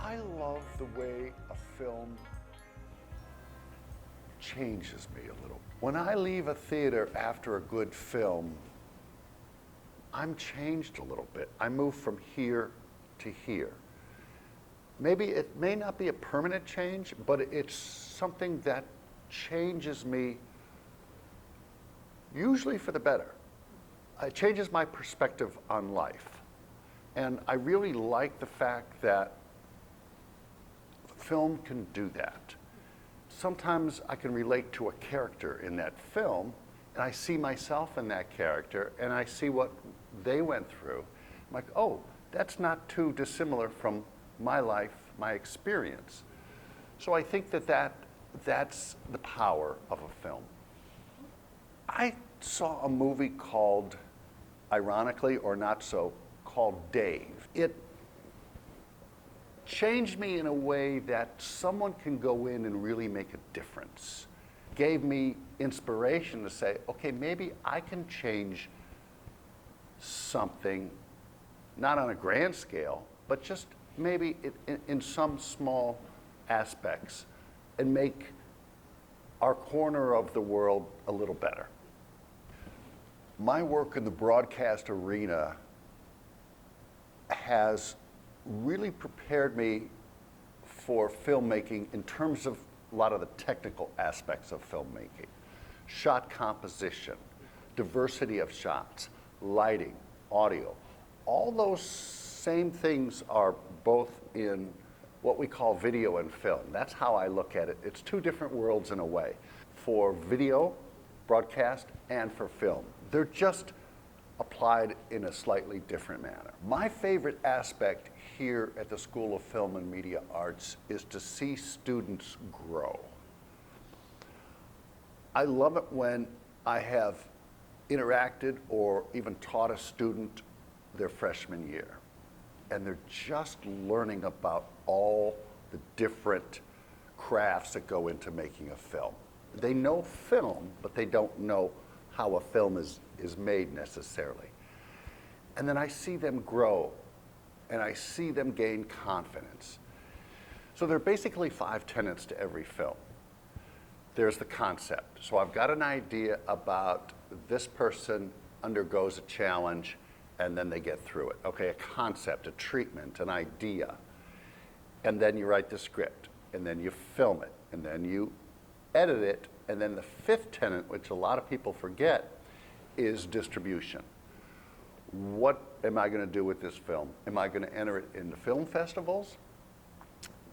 I love the way a film changes me a little. When I leave a theater after a good film, I'm changed a little bit. I move from here to here. Maybe it may not be a permanent change, but it's something that changes me, usually for the better. It changes my perspective on life. And I really like the fact that film can do that. Sometimes I can relate to a character in that film, and I see myself in that character, and I see what they went through. I'm like, oh, that's not too dissimilar from my life, my experience. So I think that's the power of a film. I saw a movie called, ironically or not so, called Dave. It changed me in a way that someone can go in and really make a difference. Gave me inspiration to say, okay, maybe I can change something, not on a grand scale, but just maybe in some small aspects, and make our corner of the world a little better. My work in the broadcast arena has really prepared me for filmmaking in terms of a lot of the technical aspects of filmmaking. Shot composition, diversity of shots, lighting, audio. All those same things are both in what we call video and film. That's how I look at it. It's two different worlds in a way. For video, broadcast, and for film. They're just applied in a slightly different manner. My favorite aspect here at the School of Film and Media Arts is to see students grow. I love it when I have interacted or even taught a student their freshman year, and they're just learning about all the different crafts that go into making a film. They know film, but they don't know how a film is made necessarily. And then I see them grow, and I see them gain confidence. So there are basically 5 tenets to every film. There's the concept. So I've got an idea about this person undergoes a challenge, and then they get through it. Okay, a concept, a treatment, an idea. And then you write the script, and then you film it, and then you edit it, and then the 5th tenet, which a lot of people forget, is distribution. What am I going to do with this film? Am I going to enter it into film festivals?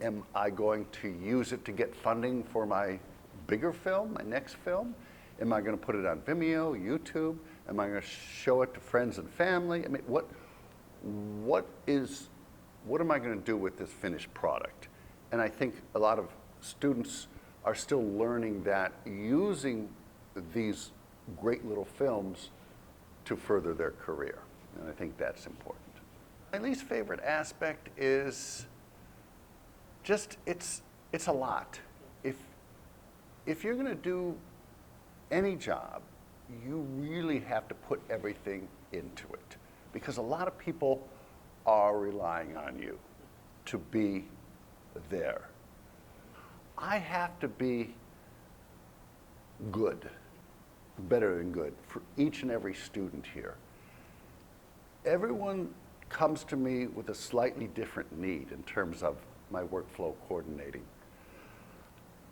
Am I going to use it to get funding for my bigger film, my next film? Am I going to put it on Vimeo, YouTube? Am I going to show it to friends and family? I mean, what am I going to do with this finished product? And I think a lot of students are still learning that using these great little films to further their career. And I think that's important. My least favorite aspect is just, it's a lot. If you're gonna do any job, you really have to put everything into it, because a lot of people are relying on you to be there. I have to be good, better than good, for each and every student here. Everyone comes to me with a slightly different need in terms of my workflow coordinating.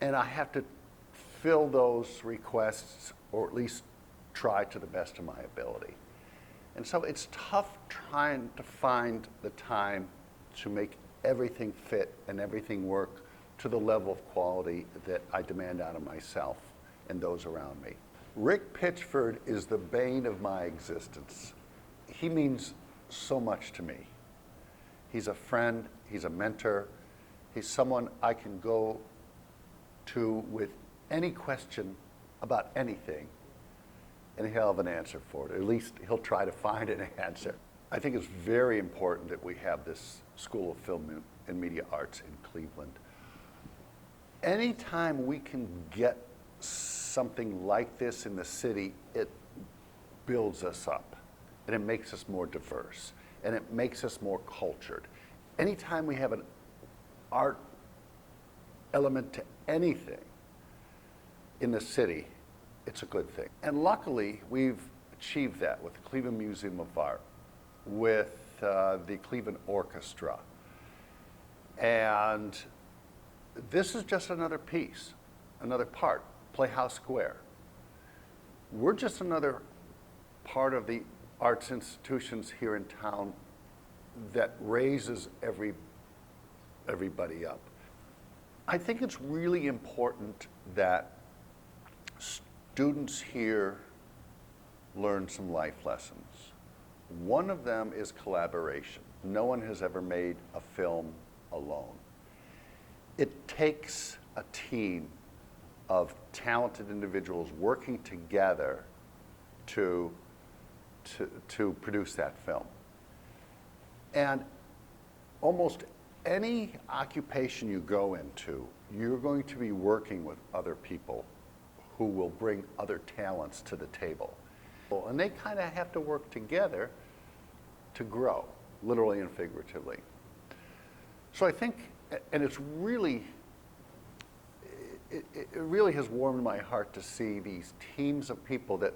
And I have to fill those requests, or at least try to the best of my ability. And so it's tough trying to find the time to make everything fit and everything work to the level of quality that I demand out of myself and those around me. Rick Pitchford is the bane of my existence. He means so much to me. He's a friend, he's a mentor, he's someone I can go to with any question about anything, and he'll have an answer for it. At least he'll try to find an answer. I think it's very important that we have this School of Film and Media Arts in Cleveland. Anytime we can get something like this in the city, it builds us up, and it makes us more diverse, and it makes us more cultured. Anytime we have art element to anything in the city, it's a good thing. And luckily, we've achieved that with the Cleveland Museum of Art, with the Cleveland Orchestra. And this is just another piece, another part, Playhouse Square. We're just another part of the arts institutions here in town that raises everybody up. I think it's really important that students here learn some life lessons. One of them is collaboration. No one has ever made a film alone. It takes a team of talented individuals working together to produce that film. And almost any occupation you go into, you're going to be working with other people who will bring other talents to the table. And they kind of have to work together to grow, literally and figuratively. So I think, and it really has warmed my heart to see these teams of people that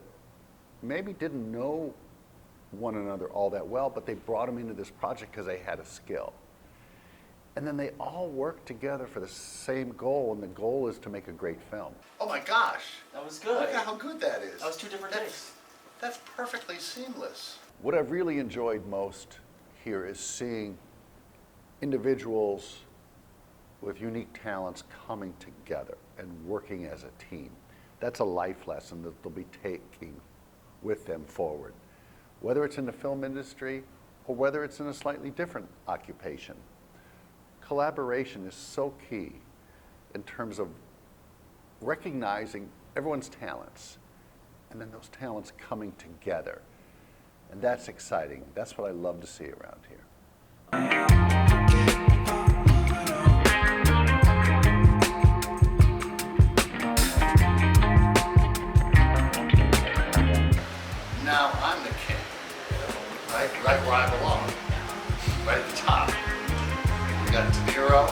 maybe didn't know one another all that well, but they brought them into this project because they had a skill. And then they all work together for the same goal, and the goal is to make a great film. Oh my gosh! That was good. Look at how good that is. That was 2 different takes. That's perfectly seamless. What I've really enjoyed most here is seeing individuals with unique talents coming together and working as a team. That's a life lesson that they'll be taking with them forward, whether it's in the film industry or whether it's in a slightly different occupation. Collaboration is so key in terms of recognizing everyone's talents and then those talents coming together. And that's exciting. That's what I love to see around here. Now I'm the king, right where I belong, right at the top. We got De Niro,